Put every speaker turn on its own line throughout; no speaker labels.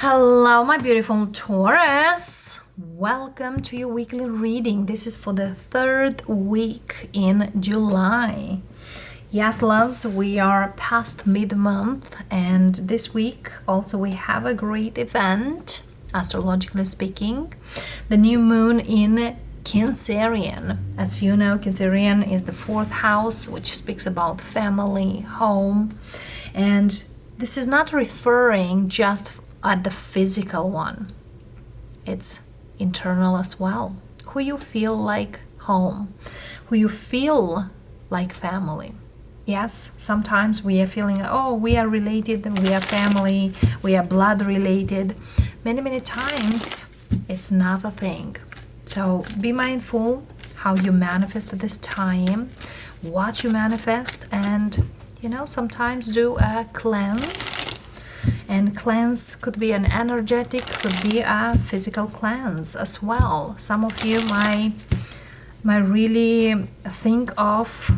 Hello, my beautiful Taurus. Welcome to your weekly reading. This is for the third week in July. Yes, loves, we are past mid-month, and this week also we have a great event, astrologically speaking. The new moon in Cancerian. As you know, Cancerian is the fourth house, which speaks about family, home, and this is not referring just at the physical one. It's internal as well. Who you feel like home, who you feel like family. Yes, sometimes we are feeling, oh, we are related, we are family, we are blood related. Many times it's not a thing. So be mindful how you manifest at this time, what you manifest, and sometimes do a cleanse. And cleanse could be an energetic, could be a physical cleanse as well. Some of you might really think of,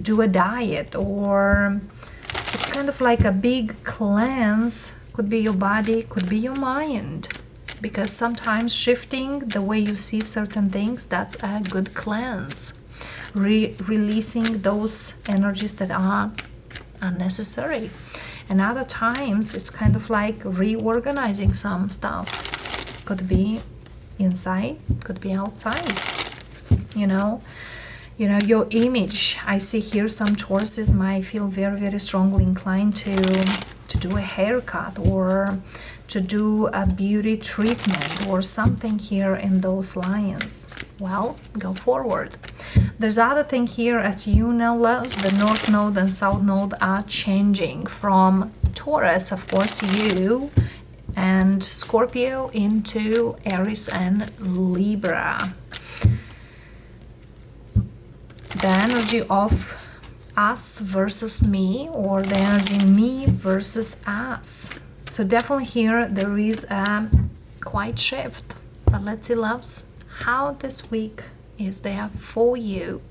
do a diet, or it's kind of like a big cleanse. Could be your body, could be your mind. Because sometimes shifting the way you see certain things, that's a good cleanse. Releasing those energies that are unnecessary. And other times it's kind of like reorganizing some stuff. Could be inside, could be outside. Your image. I see here some Tauruses might feel very strongly inclined to do a haircut or to do a beauty treatment or something here in those lines. Well, go forward. There's other thing here, as you know, loves, the North Node and South Node are changing from Taurus, of course, you and Scorpio, into Aries and Libra. The energy of us versus me, or the energy me versus us. So definitely here there is a quiet shift. But let's see, loves, how this week is there for you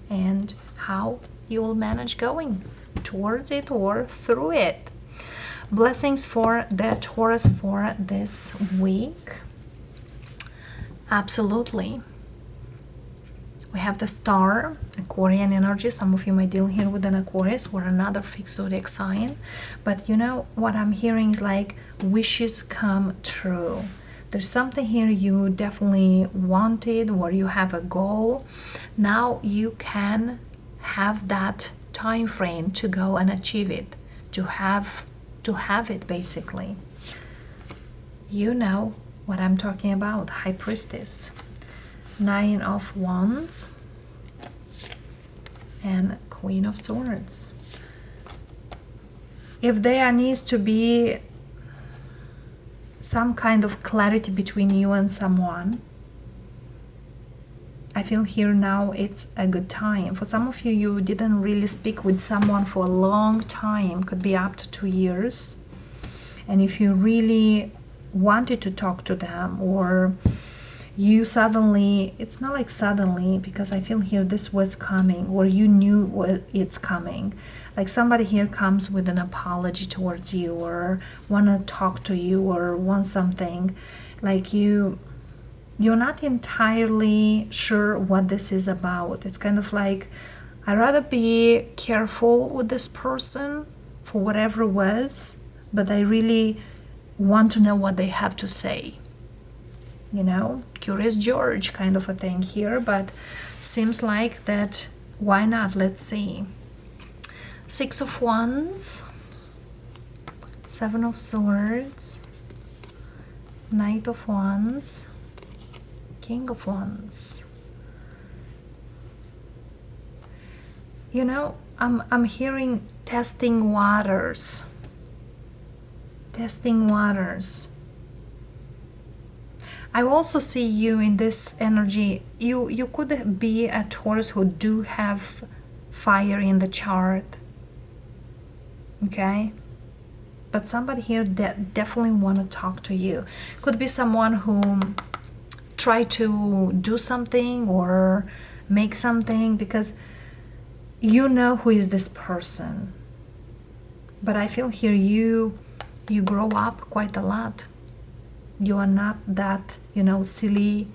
and how you will manage going towards it or through it. Blessings for the Taurus for this week. Absolutely. We have the star, Aquarian energy. Some of you might deal here with an Aquarius or another fixed zodiac sign. But what I'm hearing is like wishes come true. There's something here you definitely wanted, or you have a goal. Now you can have that time frame to go and achieve it, to have it basically. You know what I'm talking about. High Priestess, Nine of Wands, and Queen of Swords. If there needs to be some kind of clarity between you and someone, I feel here now it's a good time. For some of you, you didn't really speak with someone for a long time, could be up to 2 years. And if you really wanted to talk to them, or you suddenly, it's not like suddenly, because I feel here this was coming, or you knew it's coming. Like somebody here comes with an apology towards you, or want to talk to you, or want something. Like you're not entirely sure what this is about. It's kind of like, I'd rather be careful with this person for whatever it was, but I really want to know what they have to say. Curious George kind of a thing here, but seems like that, why not? Let's see. Six of Wands, Seven of Swords, Knight of Wands, King of Wands. I'm hearing testing waters. Testing waters. I also see you in this energy. You could be a Taurus who do have fire in the chart. Okay? But somebody here that definitely want to talk to you. Could be someone who try to do something or make something, because you know who is this person. But I feel here You grow up quite a lot. You are not that, silly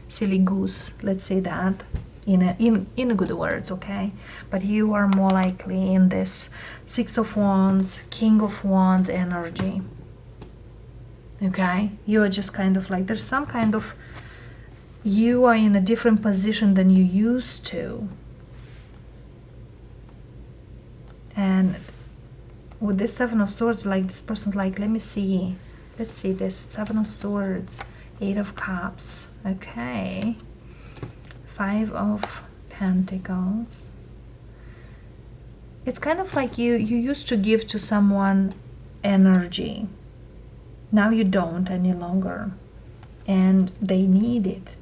goose, let's say that, in good words, okay? But you are more likely in this Six of Wands, King of Wands energy. Okay? You are just kind of like, there's some kind of, you are in a different position than you used to. And with this Seven of Swords, like this person's like, let's see this Seven of Swords, Eight of Cups, okay, Five of Pentacles. It's kind of like you used to give to someone energy. Now you don't any longer, and they need it.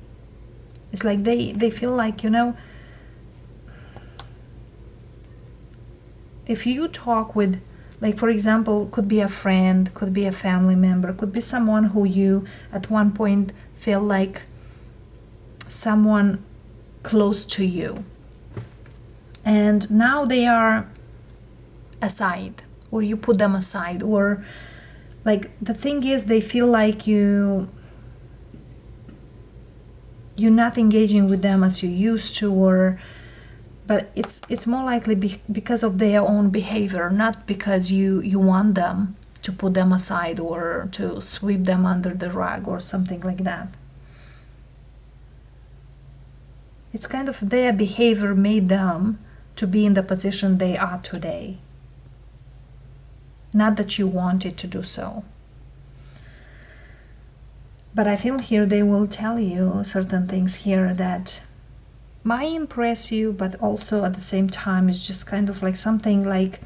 It's like they feel like, if you talk with, like, for example, could be a friend, could be a family member, could be someone who you at one point feel like someone close to you, and now they are aside, or you put them aside, or like the thing is they feel like you're not engaging with them as you used to, or but it's more likely because of their own behavior, not because you want them to put them aside or to sweep them under the rug or something like that. It's kind of their behavior made them to be in the position they are today. Not that you wanted to do so. But I feel here they will tell you certain things here that might impress you, but also at the same time it's just kind of like something like,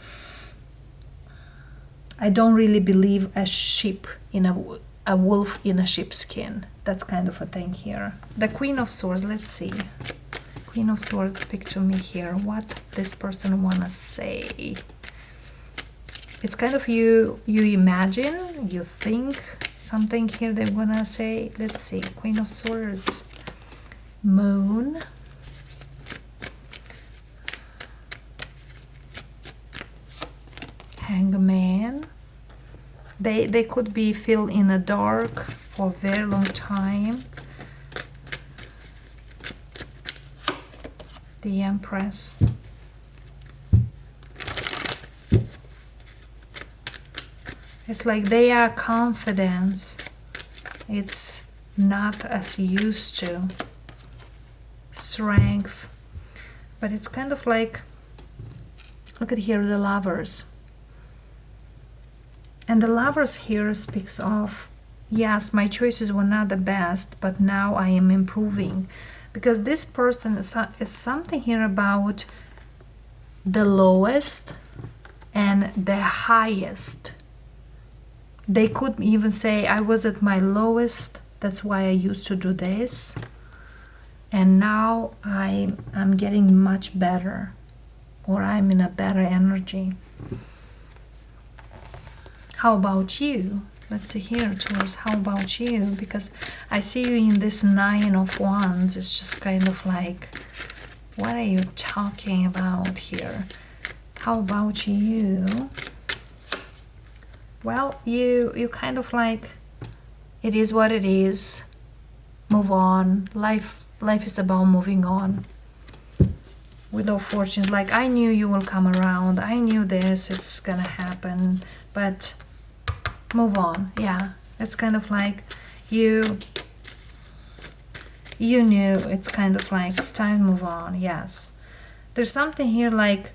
I don't really believe a sheep in a wolf in a sheep's skin. That's kind of a thing here. The Queen of Swords, let's see. Queen of Swords, speak to me here. What this person wanna say? It's kind of you imagine, you think something here they're gonna say. Let's see. Queen of Swords, Moon, Hangman. They could be feel in the dark for a very long time. The Empress. It's like they are confidence. It's not as used to. Strength. But it's kind of like, look at here, the Lovers. And the Lovers here speaks of, yes, my choices were not the best, but now I am improving. Because this person is something here about the lowest and the highest. They could even say, I was at my lowest, that's why I used to do this. And now I'm getting much better, or I'm in a better energy. How about you? Let's see here, Taurus, how about you? Because I see you in this Nine of Wands. It's just kind of like, what are you talking about here? How about you? Well, you kind of like, it is what it is. Move on. Life is about moving on. Wheel of Fortunes, like, I knew you will come around. I knew this, it's gonna happen. But move on. Yeah, it's kind of like you knew. It's kind of like it's time to move on. Yes, there's something here like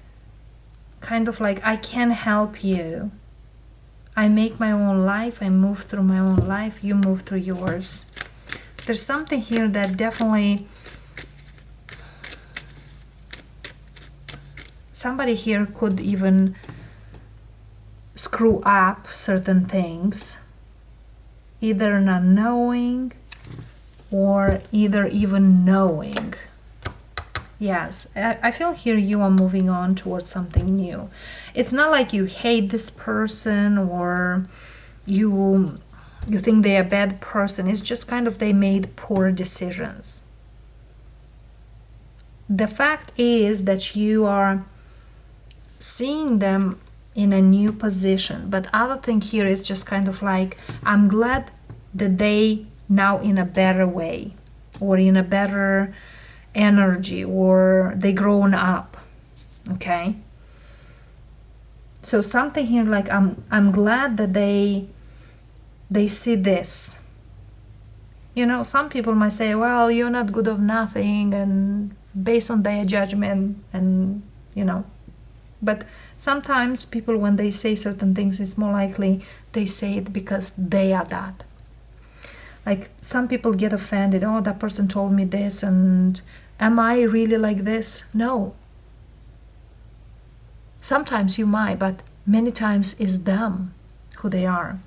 kind of like, I can help you. I make my own life. I move through my own life. You move through yours. There's something here that definitely somebody here could even screw up certain things, either not knowing or either even knowing. Yes, I feel here you are moving on towards something new. It's not like you hate this person or you think they're a bad person. It's just kind of they made poor decisions. The fact is that you are seeing them in a new position. But other thing here is just kind of like, I'm glad that they now in a better way, or in a better energy, or they grown up. Okay, so something here like, I'm glad that they see this. You know, some people might say, well, you're not good of nothing, and based on their judgment, and you know, but sometimes people, when they say certain things, it's more likely they say it because they are that. Like, some people get offended, oh, that person told me this, and am I really like this? No. Sometimes you might, but many times it's them, who they are.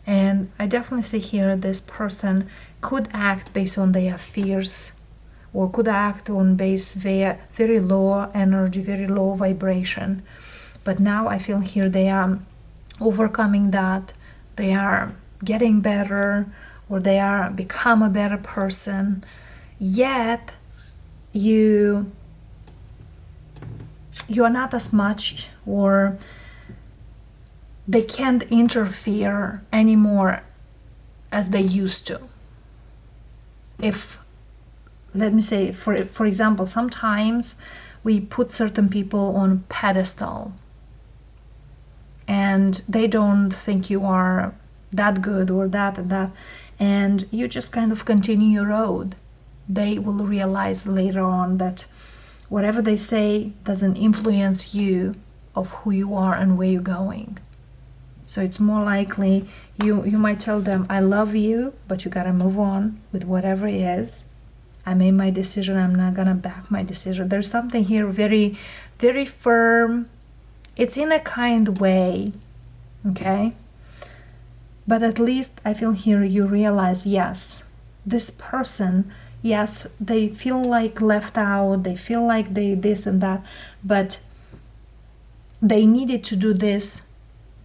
And I definitely see here this person could act based on their fears, or could act on base their very low energy, very low vibration. But now I feel here they are overcoming that, they are getting better, or they are become a better person. Yet you are not as much, or they can't interfere anymore as they used to. If, let me say, for example, sometimes we put certain people on pedestal and they don't think you are that good or that and that, and you just kind of continue your road. They will realize later on that whatever they say doesn't influence you of who you are and where you're going. So it's more likely you might tell them, I love you, but you gotta move on with whatever it is. I made my decision, I'm not gonna back my decision. There's something here very, very firm. It's in a kind way, okay? But at least I feel here you realize, yes, this person, yes, they feel like left out, they feel like they this and that, but they needed to do this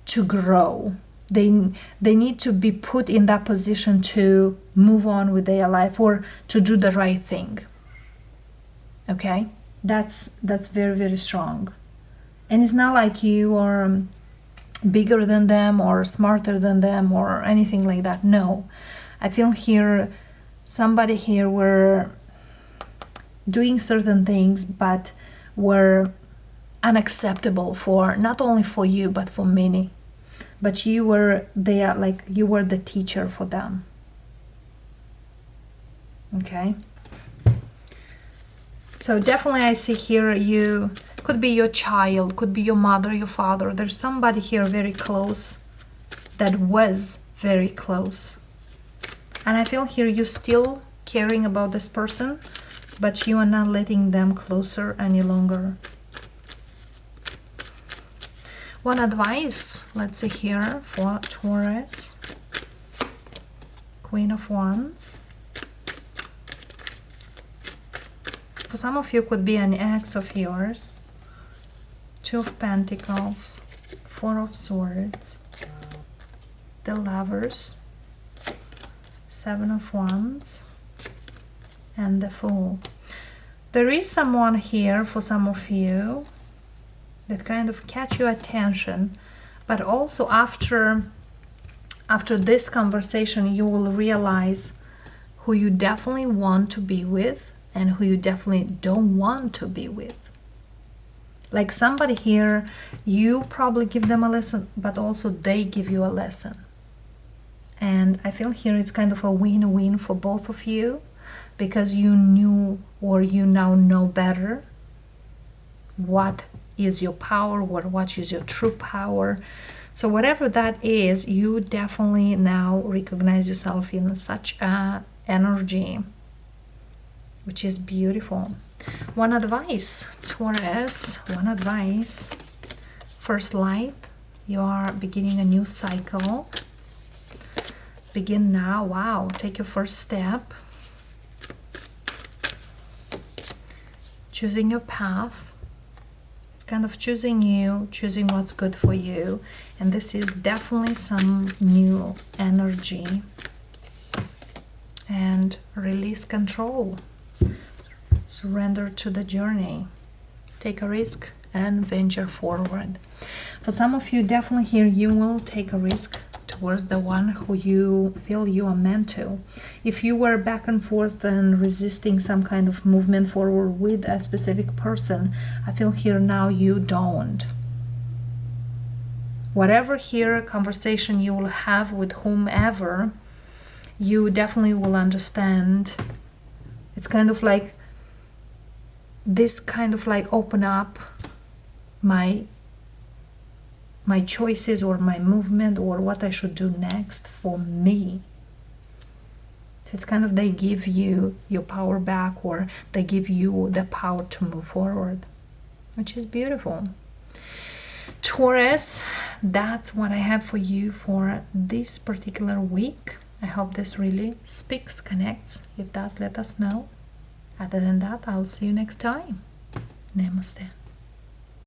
to grow. They need to be put in that position to move on with their life, or to do the right thing. Okay, that's very, very strong. And it's not like you are bigger than them or smarter than them or anything like that. No, I feel here somebody here were doing certain things but were unacceptable for not only for you but for many. But you were there, like you were the teacher for them. Okay, so definitely I see here, you could be your child, could be your mother, your father. There's somebody here very close that was very close, and I feel here you still caring about this person, but you are not letting them closer any longer. One advice, let's see here, for Taurus. Queen of Wands. For some of you, could be an ex of yours. Two of Pentacles, Four of Swords, the Lovers, Seven of Wands, and the Fool. There is someone here for some of you that kind of catch your attention, but also after this conversation you will realize who you definitely want to be with and who you definitely don't want to be with. Like somebody here, you probably give them a lesson, but also they give you a lesson. And I feel here it's kind of a win-win for both of you, because you knew, or you now know better what is your power, what is your true power. So whatever that is, you definitely now recognize yourself in such a energy, which is beautiful. One advice, Taurus, one advice. First light, you are beginning a new cycle. Begin now. Wow, take your first step. Choosing your path. Kind of choosing you, choosing what's good for you, and this is definitely some new energy. And release control, surrender to the journey, take a risk and venture forward. For For some of you, definitely here, you will take a risk towards the one who you feel you are meant to. If you were back and forth and resisting some kind of movement forward with a specific person, I feel here now you don't. Whatever here conversation you will have with whomever, you definitely will understand. It's kind of like this kind of like open up my choices or my movement or what I should do next for me. So it's kind of they give you your power back, or they give you the power to move forward, which is beautiful. Taurus, that's what I have for you for this particular week. I hope this really speaks, connects. If does, let us know. Other than that, I'll see you next time. Namaste.